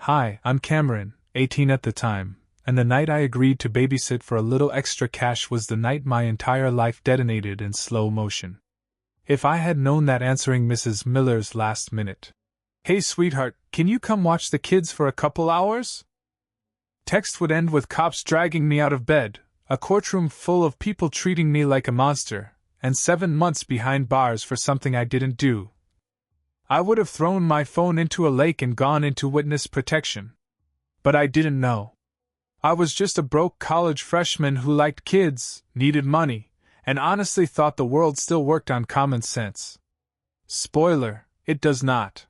Hi, I'm Cameron, 18 at the time, and the night I agreed to babysit for a little extra cash was the night my entire life detonated in slow motion. If I had known that answering Mrs. Miller's last minute, "Hey sweetheart, can you come watch the kids for a couple hours?" text would end with cops dragging me out of bed, a courtroom full of people treating me like a monster, and 7 months behind bars for something I didn't do. I would have thrown my phone into a lake and gone into witness protection. But I didn't know. I was just a broke college freshman who liked kids, needed money, and honestly thought the world still worked on common sense. Spoiler, it does not.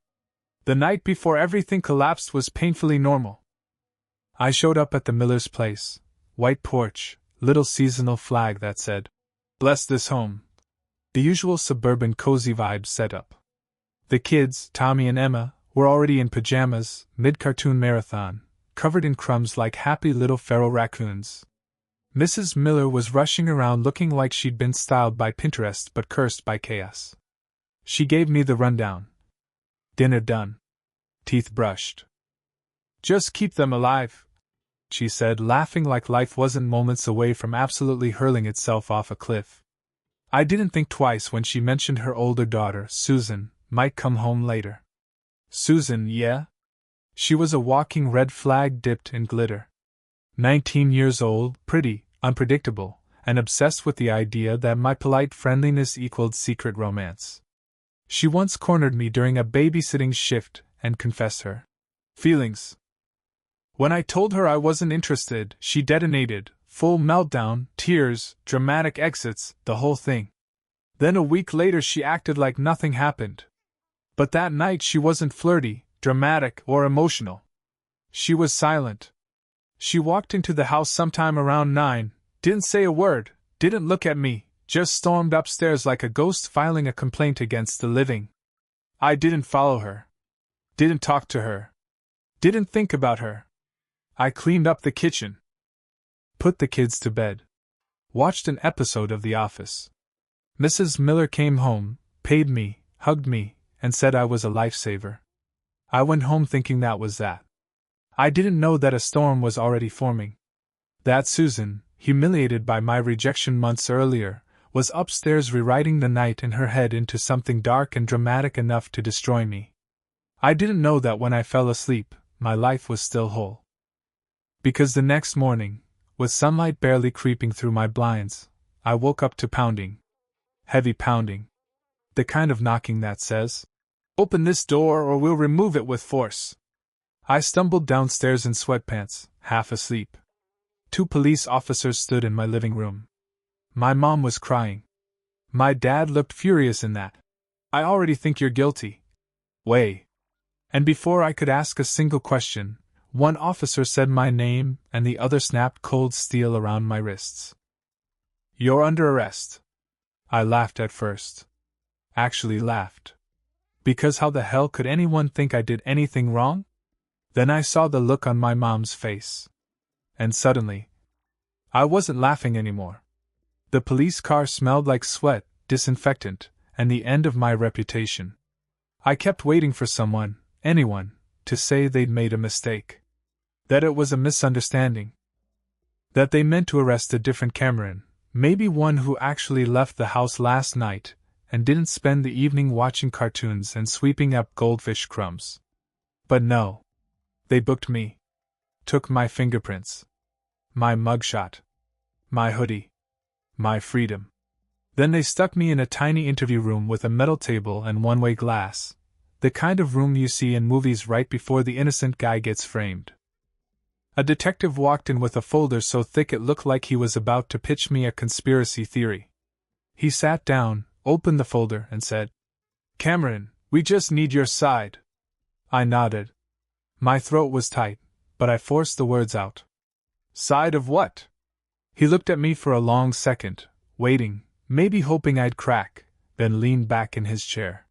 The night before everything collapsed was painfully normal. I showed up at the Miller's place, white porch, little seasonal flag that said, "Bless this home." The usual suburban cozy vibe set up. The kids, Tommy and Emma, were already in pajamas, mid-cartoon marathon, covered in crumbs like happy little feral raccoons. Mrs. Miller was rushing around looking like she'd been styled by Pinterest but cursed by chaos. She gave me the rundown. Dinner done. Teeth brushed. "Just keep them alive," she said, laughing like life wasn't moments away from absolutely hurling itself off a cliff. I didn't think twice when she mentioned her older daughter, Susan, might come home later. Susan, yeah? She was a walking red flag dipped in glitter. 19 years old, pretty, unpredictable, and obsessed with the idea that my polite friendliness equaled secret romance. She once cornered me during a babysitting shift and confessed her feelings. When I told her I wasn't interested, she detonated, full meltdown, tears, dramatic exits, the whole thing. Then a week later she acted like nothing happened. But that night she wasn't flirty, dramatic, or emotional. She was silent. She walked into the house sometime around 9, didn't say a word, didn't look at me, just stormed upstairs like a ghost filing a complaint against the living. I didn't follow her. Didn't talk to her. Didn't think about her. I cleaned up the kitchen. Put the kids to bed. Watched an episode of The Office. Mrs. Miller came home, paid me, hugged me, and said I was a lifesaver. I went home thinking that was that. I didn't know that a storm was already forming. That Susan, humiliated by my rejection months earlier, was upstairs rewriting the night in her head into something dark and dramatic enough to destroy me. I didn't know that when I fell asleep, my life was still whole. Because the next morning, with sunlight barely creeping through my blinds, I woke up to pounding. Heavy pounding. The kind of knocking that says, "Open this door or we'll remove it with force." I stumbled downstairs in sweatpants, half asleep. 2 police officers stood in my living room. My mom was crying. My dad looked furious in that. "I already think you're guilty." Way. And before I could ask a single question, one officer said my name and the other snapped cold steel around my wrists. "You're under arrest." I laughed at first. Actually laughed. Because how the hell could anyone think I did anything wrong? Then I saw the look on my mom's face. And suddenly, I wasn't laughing anymore. The police car smelled like sweat, disinfectant, and the end of my reputation. I kept waiting for someone, anyone, to say they'd made a mistake. That it was a misunderstanding. That they meant to arrest a different Cameron, maybe one who actually left the house last night and didn't spend the evening watching cartoons and sweeping up goldfish crumbs. But no. They booked me. Took my fingerprints. My mugshot. My hoodie. My freedom. Then they stuck me in a tiny interview room with a metal table and one-way glass, the kind of room you see in movies right before the innocent guy gets framed. A detective walked in with a folder so thick it looked like he was about to pitch me a conspiracy theory. He sat down, opened the folder, and said, "Cameron, we just need your side." I nodded. My throat was tight, but I forced the words out. "Side of what?" He looked at me for a long second, waiting, maybe hoping I'd crack, then leaned back in his chair.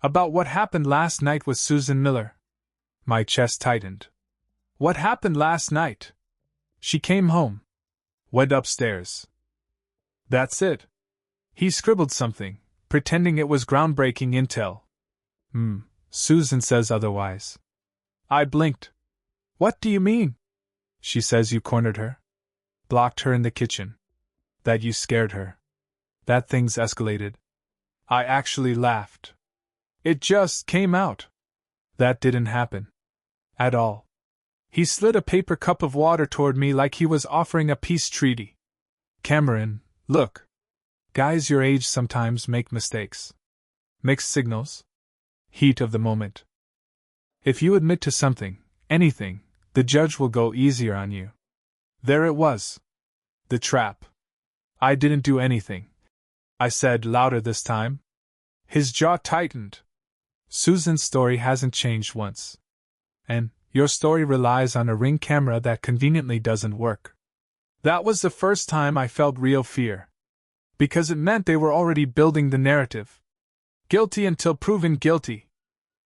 "About what happened last night with Susan Miller." My chest tightened. "What happened last night?" "She came home. Went upstairs. That's it." He scribbled something, pretending it was groundbreaking intel. Susan says otherwise." I blinked. What do you mean? She says you cornered her. Blocked her in the kitchen. That you scared her. That things escalated. I actually laughed. It just came out. That didn't happen. At all. He slid a paper cup of water toward me like he was offering a peace treaty. Cameron, look. Guys your age sometimes make mistakes. Mixed signals. Heat of the moment. If you admit to something, anything, the judge will go easier on you. There it was. The trap. I didn't do anything. I said louder this time. His jaw tightened. Susan's story hasn't changed once. And your story relies on a Ring camera that conveniently doesn't work. That was the first time I felt real fear. Because it meant they were already building the narrative. Guilty until proven guilty.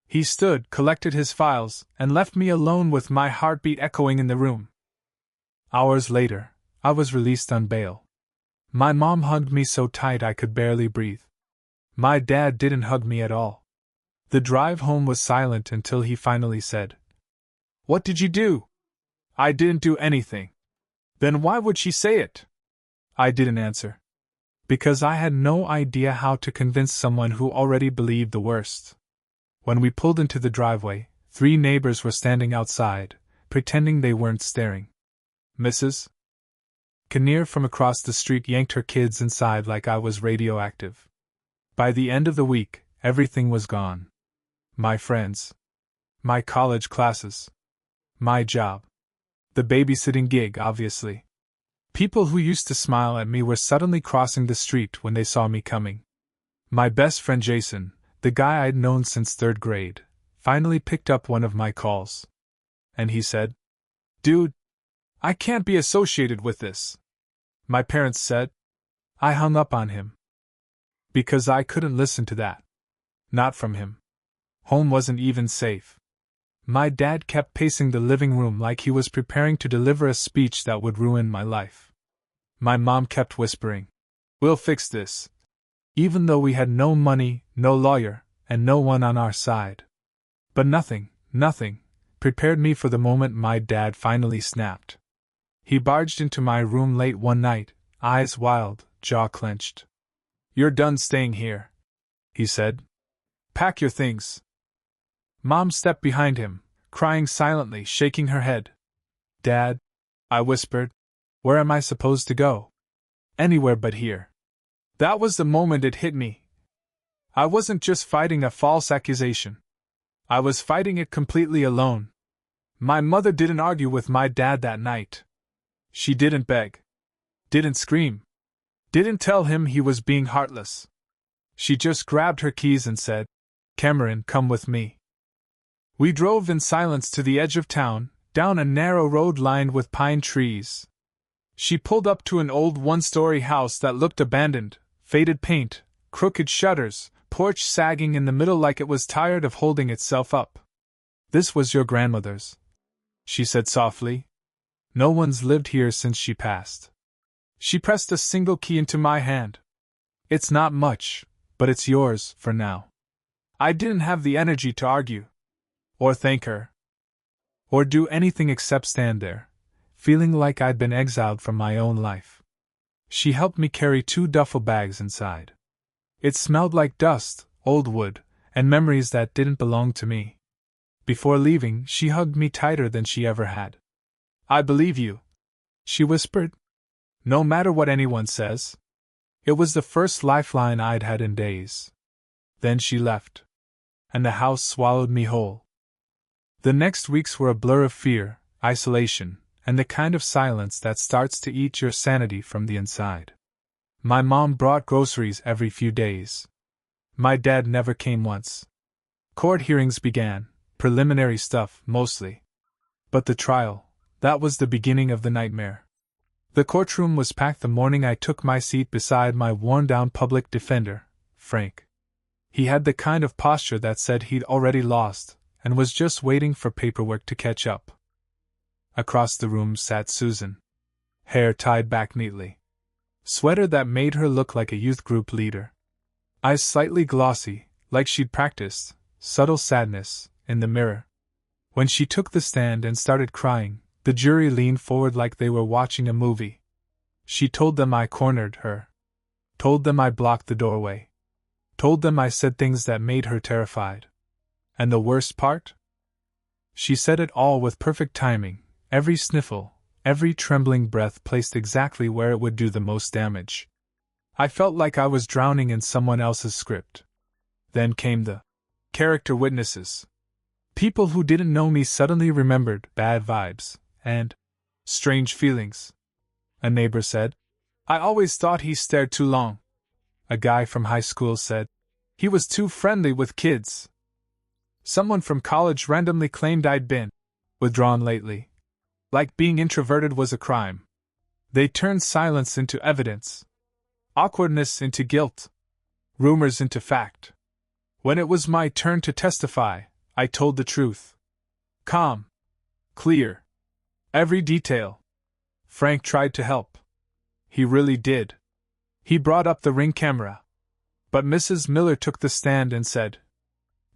He stood, collected his files, and left me alone with my heartbeat echoing in the room. Hours later, I was released on bail. My mom hugged me so tight I could barely breathe. My dad didn't hug me at all. The drive home was silent until he finally said, "What did you do?" I didn't do anything. Then why would she say it? I didn't answer. Because I had no idea how to convince someone who already believed the worst. When we pulled into the driveway, 3 neighbors were standing outside, pretending they weren't staring. Mrs. Kinnear from across the street yanked her kids inside like I was radioactive. By the end of the week, everything was gone. My friends. My college classes. My job. The babysitting gig, obviously. People who used to smile at me were suddenly crossing the street when they saw me coming. My best friend Jason, the guy I'd known since 3rd grade, finally picked up one of my calls. And he said, "Dude, I can't be associated with this." My parents said. I hung up on him. Because I couldn't listen to that. Not from him. Home wasn't even safe. My dad kept pacing the living room like he was preparing to deliver a speech that would ruin my life. My mom kept whispering, "We'll fix this." Even though we had no money, no lawyer, and no one on our side. But nothing prepared me for the moment my dad finally snapped. He barged into my room late one night, eyes wild, jaw clenched. "You're done staying here," he said. "Pack your things." Mom stepped behind him, crying silently, shaking her head. "Dad," I whispered, "where am I supposed to go?" "Anywhere but here." That was the moment it hit me. I wasn't just fighting a false accusation. I was fighting it completely alone. My mother didn't argue with my dad that night. She didn't beg. Didn't scream. Didn't tell him he was being heartless. She just grabbed her keys and said, "Cameron, come with me." We drove in silence to the edge of town, down a narrow road lined with pine trees. She pulled up to an old one-story house that looked abandoned, faded paint, crooked shutters, porch sagging in the middle like it was tired of holding itself up. "This was your grandmother's," she said softly. "No one's lived here since she passed." She pressed a single key into my hand. "It's not much, but it's yours, for now." I didn't have the energy to argue. Or thank her. Or do anything except stand there, feeling like I'd been exiled from my own life. She helped me carry 2 duffel bags inside. It smelled like dust, old wood, and memories that didn't belong to me. Before leaving, she hugged me tighter than she ever had. "I believe you," she whispered. "No matter what anyone says." It was the first lifeline I'd had in days. Then she left. And the house swallowed me whole. The next weeks were a blur of fear, isolation, and the kind of silence that starts to eat your sanity from the inside. My mom brought groceries every few days. My dad never came once. Court hearings began, preliminary stuff, mostly. But the trial, that was the beginning of the nightmare. The courtroom was packed the morning I took my seat beside my worn-down public defender, Frank. He had the kind of posture that said he'd already lost, and was just waiting for paperwork to catch up. Across the room sat Susan. Hair tied back neatly. Sweater that made her look like a youth group leader. Eyes slightly glossy, like she'd practiced, subtle sadness, in the mirror. When she took the stand and started crying, the jury leaned forward like they were watching a movie. She told them I cornered her. Told them I blocked the doorway. Told them I said things that made her terrified. And the worst part? She said it all with perfect timing, every sniffle, every trembling breath placed exactly where it would do the most damage. I felt like I was drowning in someone else's script. Then came the character witnesses. People who didn't know me suddenly remembered bad vibes and strange feelings. A neighbor said, "I always thought he stared too long." A guy from high school said, "He was too friendly with kids." Someone from college randomly claimed I'd been withdrawn lately. Like being introverted was a crime. They turned silence into evidence, awkwardness into guilt, rumors into fact. When it was my turn to testify, I told the truth. Calm. Clear. Every detail. Frank tried to help. He really did. He brought up the Ring camera. But Mrs. Miller took the stand and said,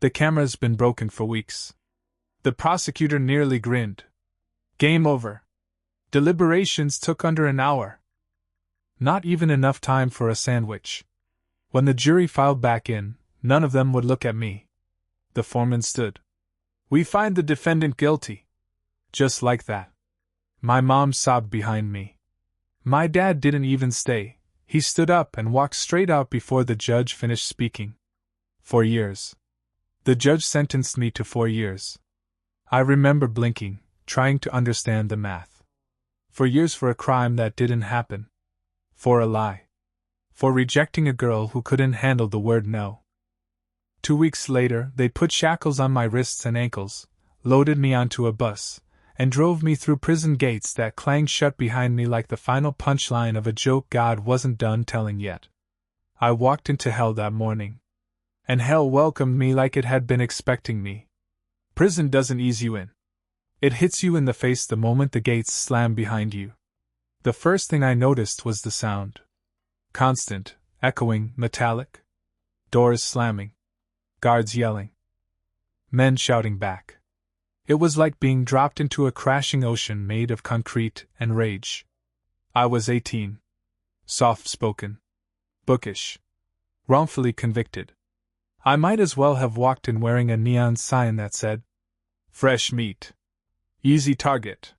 "The camera's been broken for weeks." The prosecutor nearly grinned. Game over. Deliberations took under an hour. Not even enough time for a sandwich. When the jury filed back in, none of them would look at me. The foreman stood. "We find the defendant guilty." Just like that. My mom sobbed behind me. My dad didn't even stay. He stood up and walked straight out before the judge finished speaking. 4 years. The judge sentenced me to 4 years. I remember blinking, trying to understand the math. 4 years for a crime that didn't happen. For a lie. For rejecting a girl who couldn't handle the word no. 2 weeks later, they put shackles on my wrists and ankles, loaded me onto a bus, and drove me through prison gates that clanged shut behind me like the final punchline of a joke God wasn't done telling yet. I walked into hell that morning. And hell welcomed me like it had been expecting me. Prison doesn't ease you in. It hits you in the face the moment the gates slam behind you. The first thing I noticed was the sound. Constant, echoing, metallic. Doors slamming. Guards yelling. Men shouting back. It was like being dropped into a crashing ocean made of concrete and rage. I was 18. Soft-spoken. Bookish. Wrongfully convicted. I might as well have walked in wearing a neon sign that said, "Fresh meat. Easy target."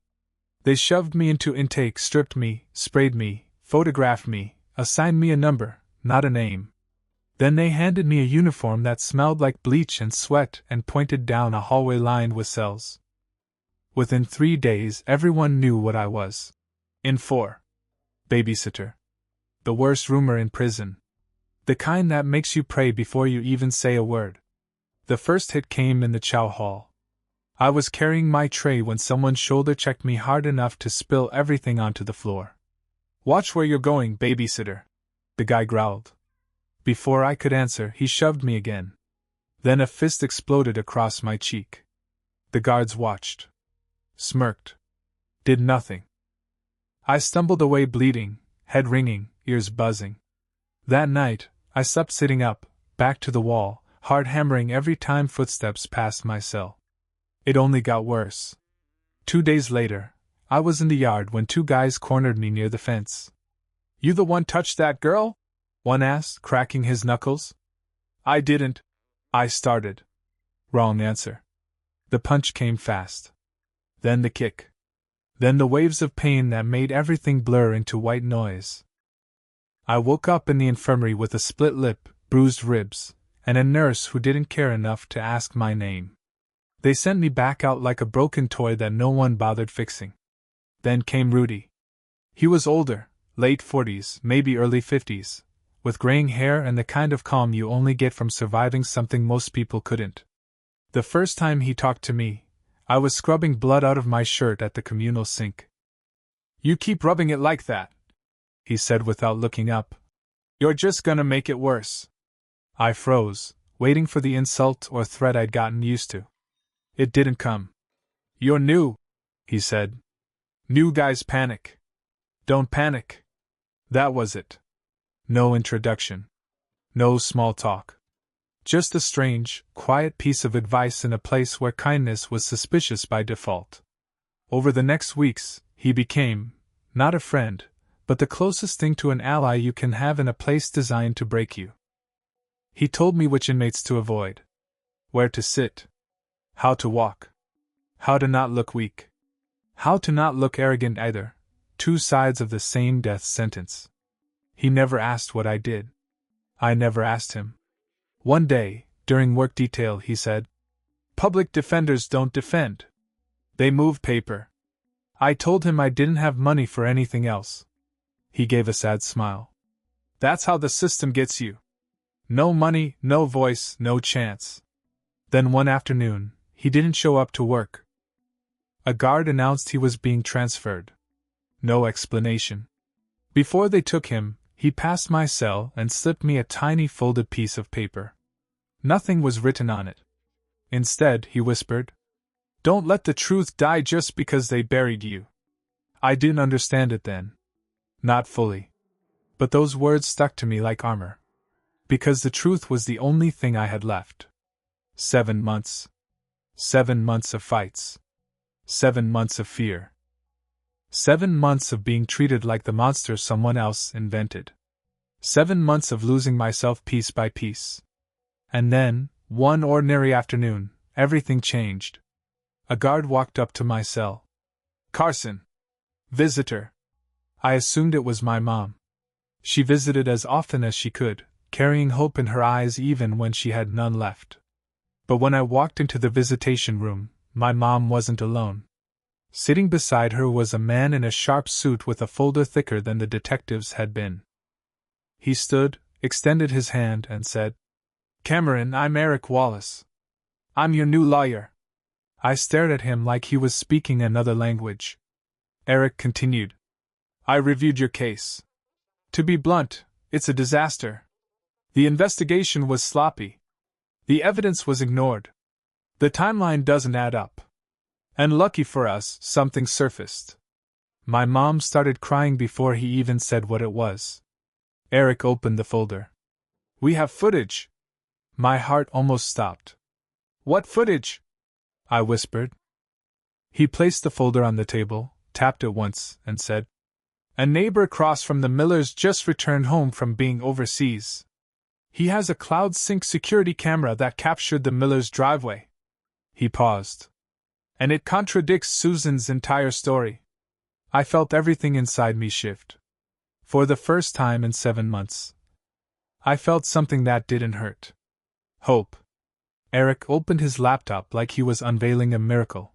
They shoved me into intake, stripped me, sprayed me, photographed me, assigned me a number, not a name. Then they handed me a uniform that smelled like bleach and sweat and pointed down a hallway lined with cells. Within 3 days, everyone knew what I was. In 4. Babysitter. The worst rumor in prison. The kind that makes you pray before you even say a word. The first hit came in the chow hall. I was carrying my tray when someone shoulder-checked me hard enough to spill everything onto the floor. "Watch where you're going, babysitter," the guy growled. Before I could answer, he shoved me again. Then a fist exploded across my cheek. The guards watched. Smirked. Did nothing. I stumbled away bleeding, head ringing, ears buzzing. That night, I slept sitting up, back to the wall, hard hammering every time footsteps passed my cell. It only got worse. 2 days later, I was in the yard when 2 guys cornered me near the fence. "You the one touched that girl?" one asked, cracking his knuckles. "I didn't," I started. Wrong answer. The punch came fast. Then the kick. Then the waves of pain that made everything blur into white noise. I woke up in the infirmary with a split lip, bruised ribs, and a nurse who didn't care enough to ask my name. They sent me back out like a broken toy that no one bothered fixing. Then came Rudy. He was older, late 40s, maybe early 50s, with graying hair and the kind of calm you only get from surviving something most people couldn't. The first time he talked to me, I was scrubbing blood out of my shirt at the communal sink. "You keep rubbing it like that," he said without looking up. "You're just gonna make it worse." I froze, waiting for the insult or threat I'd gotten used to. It didn't come. "You're new," he said. "New guys panic. Don't panic." That was it. No introduction. No small talk. Just a strange, quiet piece of advice in a place where kindness was suspicious by default. Over the next weeks, he became, not a friend, but the closest thing to an ally you can have in a place designed to break you. He told me which inmates to avoid, where to sit, how to walk, how to not look weak, how to not look arrogant either, two sides of the same death sentence. He never asked what I did. I never asked him. One day, during work detail, he said, "Public defenders don't defend. They move paper." I told him I didn't have money for anything else. He gave a sad smile. "That's how the system gets you. No money, no voice, no chance." Then one afternoon, he didn't show up to work. A guard announced he was being transferred. No explanation. Before they took him, he passed my cell and slipped me a tiny folded piece of paper. Nothing was written on it. Instead, he whispered, "Don't let the truth die just because they buried you." I didn't understand it then. Not fully. But those words stuck to me like armor. Because the truth was the only thing I had left. 7 months. 7 months of fights. 7 months of fear. 7 months of being treated like the monster someone else invented. 7 months of losing myself piece by piece. And then, one ordinary afternoon, everything changed. A guard walked up to my cell. "Carson. Visitor." I assumed it was my mom. She visited as often as she could, carrying hope in her eyes even when she had none left. But when I walked into the visitation room, my mom wasn't alone. Sitting beside her was a man in a sharp suit with a folder thicker than the detective's had been. He stood, extended his hand, and said, "Cameron, I'm Eric Wallace. I'm your new lawyer." I stared at him like he was speaking another language. Eric continued, "I reviewed your case. To be blunt, it's a disaster. The investigation was sloppy. The evidence was ignored. The timeline doesn't add up. And lucky for us, something surfaced." My mom started crying before he even said what it was. Eric opened the folder. "We have footage." My heart almost stopped. "What footage?" I whispered. He placed the folder on the table, tapped it once, and said, "A neighbor across from the Millers just returned home from being overseas. He has a cloud sync security camera that captured the Millers' driveway." He paused. "And it contradicts Susan's entire story." I felt everything inside me shift. For the first time in 7 months, I felt something that didn't hurt. Hope. Eric opened his laptop like he was unveiling a miracle.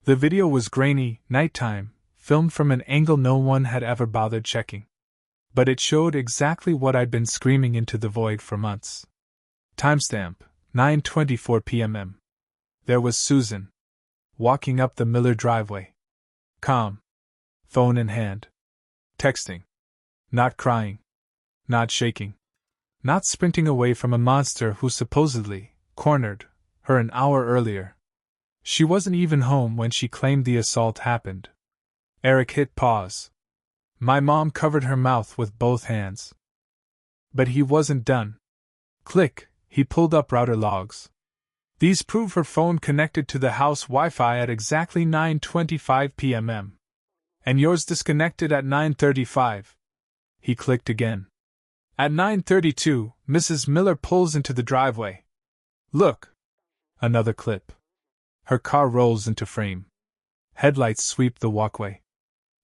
The video was grainy, nighttime, filmed from an angle no one had ever bothered checking. But it showed exactly what I'd been screaming into the void for months. Timestamp, 9:24 p.m. There was Susan, walking up the Miller driveway. Calm. Phone in hand. Texting. Not crying. Not shaking. Not sprinting away from a monster who supposedly cornered her an hour earlier. She wasn't even home when she claimed the assault happened. Eric hit pause. My mom covered her mouth with both hands. But he wasn't done. Click, he pulled up router logs. These prove her phone connected to the house Wi-Fi at exactly 9:25 p.m. And yours disconnected at 9:35. He clicked again. At 9:32, Mrs. Miller pulls into the driveway. Look. Another clip. Her car rolls into frame. Headlights sweep the walkway.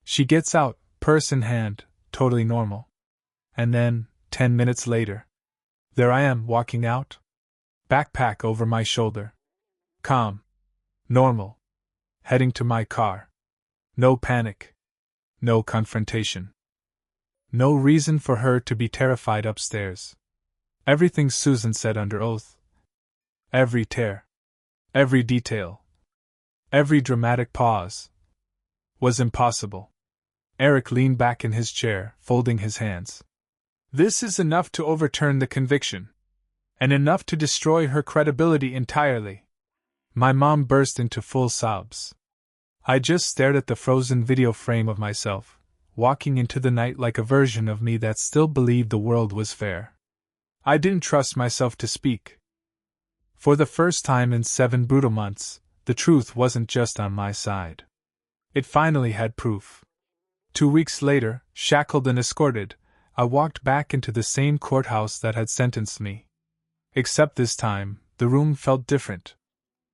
She gets out, purse in hand, totally normal. And then, 10 minutes later, there I am walking out. Backpack over my shoulder. Calm. Normal. Heading to my car. No panic. No confrontation. No reason for her to be terrified upstairs. Everything Susan said under oath. Every tear. Every detail. Every dramatic pause. Was impossible. Eric leaned back in his chair, folding his hands. This is enough to overturn the conviction. And enough to destroy her credibility entirely. My mom burst into full sobs. I just stared at the frozen video frame of myself, walking into the night like a version of me that still believed the world was fair. I didn't trust myself to speak. For the first time in 7 brutal months, the truth wasn't just on my side. It finally had proof. 2 weeks later, shackled and escorted, I walked back into the same courthouse that had sentenced me. Except this time, the room felt different.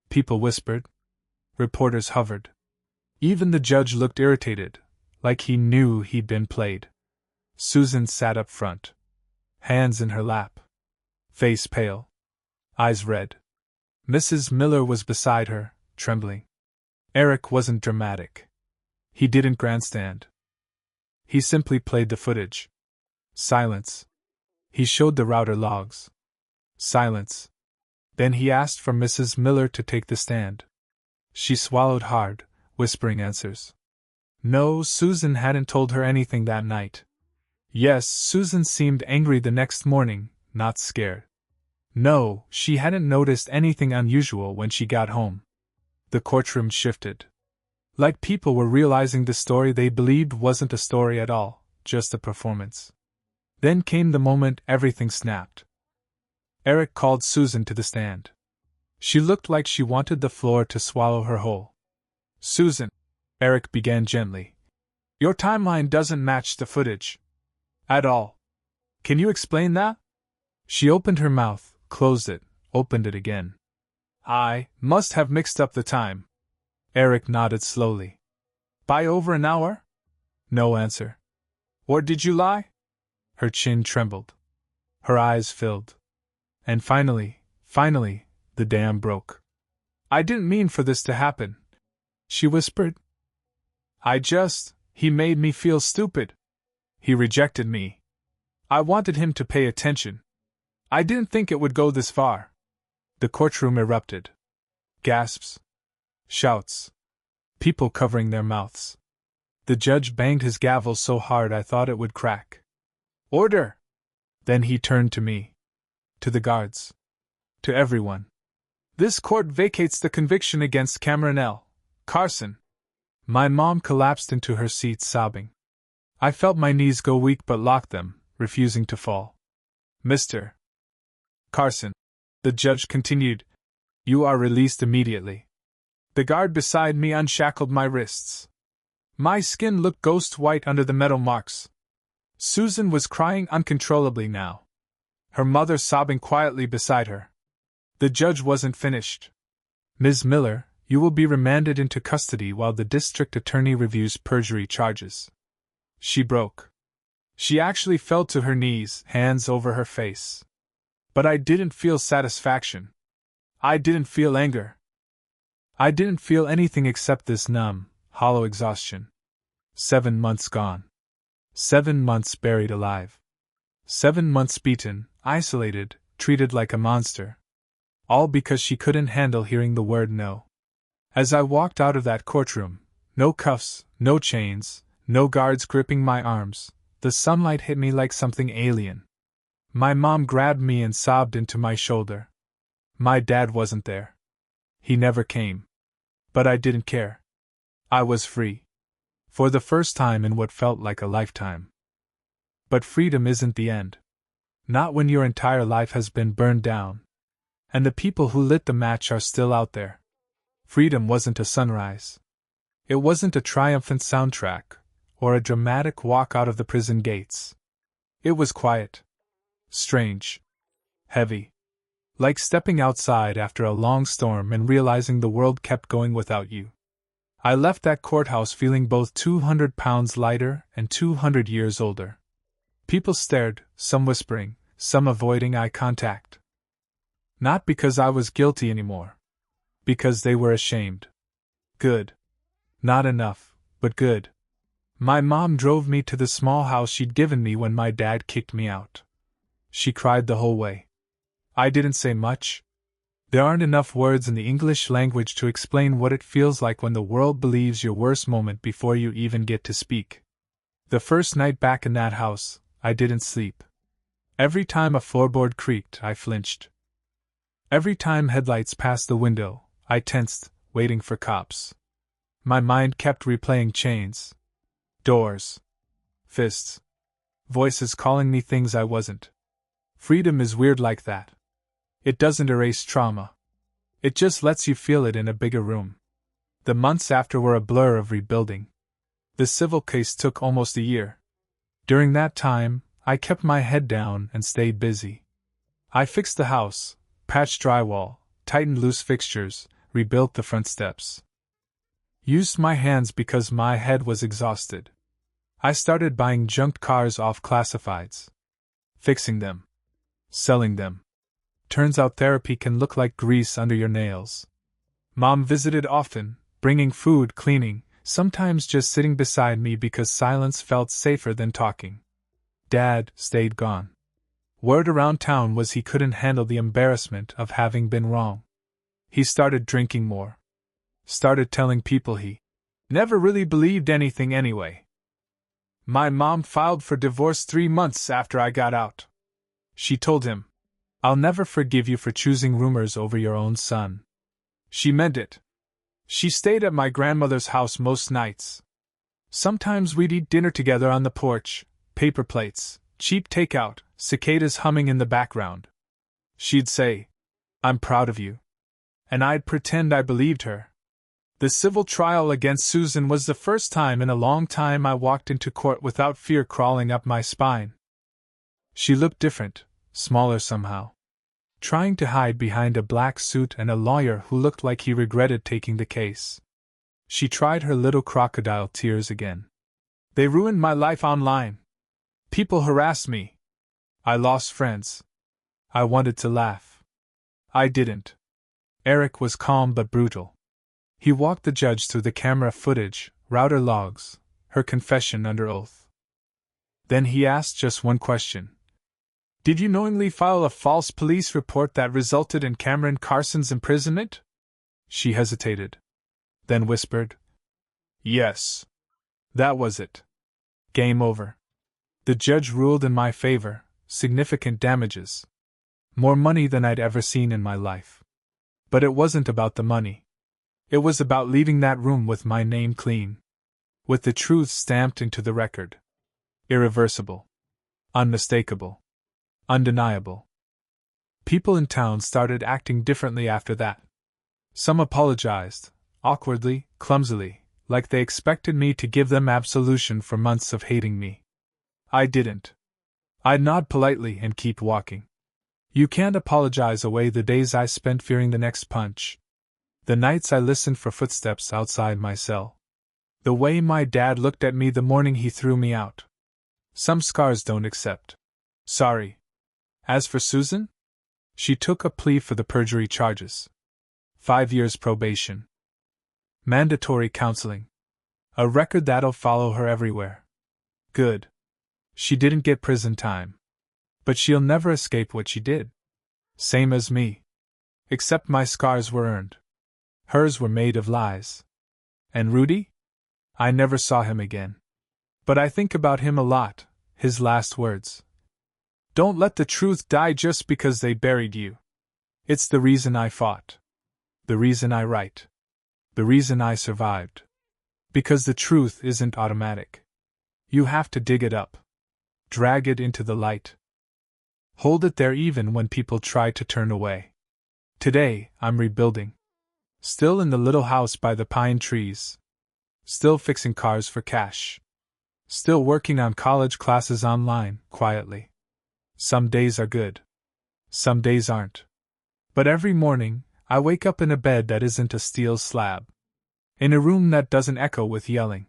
People whispered. Reporters hovered. Even the judge looked irritated, like he knew he'd been played. Susan sat up front. Hands in her lap. Face pale. Eyes red. Mrs. Miller was beside her, trembling. Eric wasn't dramatic. He didn't grandstand. He simply played the footage. Silence. He showed the router logs. Silence. Then he asked for Mrs. Miller to take the stand. She swallowed hard, whispering answers. No, Susan hadn't told her anything that night. Yes, Susan seemed angry the next morning, not scared. No, she hadn't noticed anything unusual when she got home. The courtroom shifted. Like people were realizing the story they believed wasn't a story at all, just a performance. Then came the moment everything snapped. Eric called Susan to the stand. She looked like she wanted the floor to swallow her whole. Susan, Eric began gently. Your timeline doesn't match the footage. At all. Can you explain that? She opened her mouth, closed it, opened it again. I must have mixed up the time. Eric nodded slowly. By over an hour? No answer. Or did you lie? Her chin trembled. Her eyes filled. And finally, the dam broke. I didn't mean for this to happen, she whispered. He made me feel stupid. He rejected me. I wanted him to pay attention. I didn't think it would go this far. The courtroom erupted. Gasps. Shouts. People covering their mouths. The judge banged his gavel so hard I thought it would crack. Order! Then he turned to me. To the guards. To everyone. This court vacates the conviction against Cameron L. Carson. My mom collapsed into her seat sobbing. I felt my knees go weak but locked them, refusing to fall. Mr. Carson, the judge continued, you are released immediately. The guard beside me unshackled my wrists. My skin looked ghost white under the metal marks. Susan was crying uncontrollably now. Her mother sobbing quietly beside her. The judge wasn't finished. Ms. Miller, you will be remanded into custody while the district attorney reviews perjury charges. She broke. She actually fell to her knees, hands over her face. But I didn't feel satisfaction. I didn't feel anger. I didn't feel anything except this numb, hollow exhaustion. 7 months gone. 7 months buried alive. 7 months beaten, isolated, treated like a monster. All because she couldn't handle hearing the word no. As I walked out of that courtroom, no cuffs, no chains, no guards gripping my arms, the sunlight hit me like something alien. My mom grabbed me and sobbed into my shoulder. My dad wasn't there. He never came. But I didn't care. I was free. For the first time in what felt like a lifetime. But freedom isn't the end. Not when your entire life has been burned down. And the people who lit the match are still out there. Freedom wasn't a sunrise. It wasn't a triumphant soundtrack, or a dramatic walk out of the prison gates. It was quiet. Strange. Heavy. Like stepping outside after a long storm and realizing the world kept going without you. I left that courthouse feeling both 200 pounds lighter and 200 years older. People stared, some whispering, some avoiding eye contact. Not because I was guilty anymore. Because they were ashamed. Good. Not enough, but good. My mom drove me to the small house she'd given me when my dad kicked me out. She cried the whole way. I didn't say much. There aren't enough words in the English language to explain what it feels like when the world believes your worst moment before you even get to speak. The first night back in that house, I didn't sleep. Every time a floorboard creaked, I flinched. Every time headlights passed the window, I tensed, waiting for cops. My mind kept replaying chains. Doors. Fists. Voices calling me things I wasn't. Freedom is weird like that. It doesn't erase trauma. It just lets you feel it in a bigger room. The months after were a blur of rebuilding. The civil case took almost a year. During that time, I kept my head down and stayed busy. I fixed the house, patched drywall, tightened loose fixtures, rebuilt the front steps. Used my hands because my head was exhausted. I started buying junked cars off classifieds. Fixing them. Selling them. Turns out therapy can look like grease under your nails. Mom visited often, bringing food, cleaning, sometimes just sitting beside me because silence felt safer than talking. Dad stayed gone. Word around town was he couldn't handle the embarrassment of having been wrong. He started drinking more. Started telling people he never really believed anything anyway. My mom filed for divorce 3 months after I got out. She told him, "I'll never forgive you for choosing rumors over your own son." She meant it. She stayed at my grandmother's house most nights. Sometimes we'd eat dinner together on the porch, paper plates, cheap takeout, cicadas humming in the background. She'd say, "I'm proud of you." And I'd pretend I believed her. The civil trial against Susan was the first time in a long time I walked into court without fear crawling up my spine. She looked different, smaller somehow. Trying to hide behind a black suit and a lawyer who looked like he regretted taking the case. She tried her little crocodile tears again. They ruined my life online. People harassed me. I lost friends. I wanted to laugh. I didn't. Eric was calm but brutal. He walked the judge through the camera footage, router logs, her confession under oath. Then he asked just one question. "Did you knowingly file a false police report that resulted in Cameron Carson's imprisonment?" She hesitated. Then whispered, "Yes. That was it. Game over." The judge ruled in my favor, significant damages. More money than I'd ever seen in my life. But it wasn't about the money. It was about leaving that room with my name clean. With the truth stamped into the record. Irreversible. Unmistakable. Undeniable. People in town started acting differently after that. Some apologized, awkwardly, clumsily, like they expected me to give them absolution for months of hating me. I didn't. I'd nod politely and keep walking. You can't apologize away the days I spent fearing the next punch. The nights I listened for footsteps outside my cell. The way my dad looked at me the morning he threw me out. Some scars don't accept. Sorry. As for Susan? She took a plea for the perjury charges. 5 years probation. Mandatory counseling. A record that'll follow her everywhere. Good. She didn't get prison time. But she'll never escape what she did. Same as me. Except my scars were earned. Hers were made of lies. And Rudy? I never saw him again. But I think about him a lot, his last words. "Don't let the truth die just because they buried you. It's the reason I fought. The reason I write. The reason I survived. Because the truth isn't automatic. You have to dig it up. Drag it into the light. Hold it there even when people try to turn away. Today, I'm rebuilding. Still in the little house by the pine trees. Still fixing cars for cash. Still working on college classes online, quietly. Some days are good. Some days aren't. But every morning, I wake up in a bed that isn't a steel slab. In a room that doesn't echo with yelling.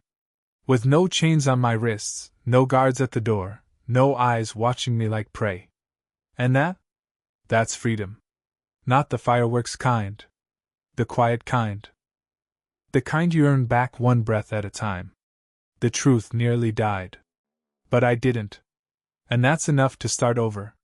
With no chains on my wrists, no guards at the door, no eyes watching me like prey. And that's freedom. Not the fireworks kind. The quiet kind. The kind you earn back one breath at a time. The truth nearly died. But I didn't. And that's enough to start over.